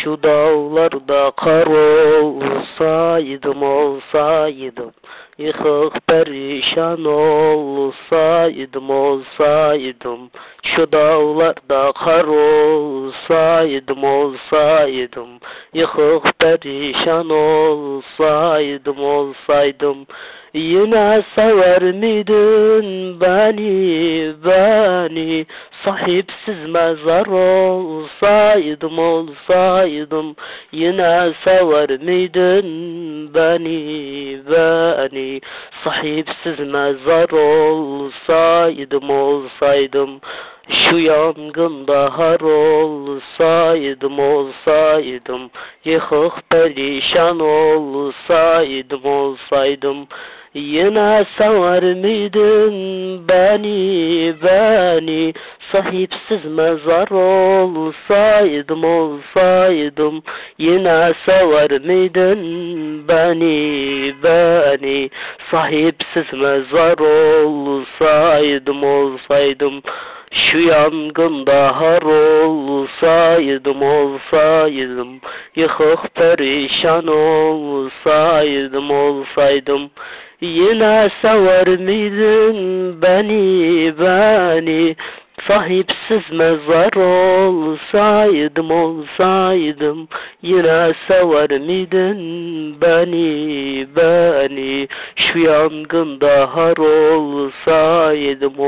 Şu dağlarda kar olsaydım yıkık perişan olsaydım Şu dağlarda kar olsaydım yıkık perişan olsaydım Yine sever miydin beni Sahipsiz mezar olsaydım Yine sever miydin beni Sahipsiz mezar olsaydım Şu yangında har olsaydım Yıkık perişan olsaydım Yine sever miydin beni Sahipsiz mezar olsaydım Yine sever miydin beni Sahipsiz mezar olsaydım Şu yangında har olsaydım Yıkık perişan olsaydım Yine sever miydin beni Sahipsiz mezar olsaydım Yine sever miydin beni Şu yangında har olsaydım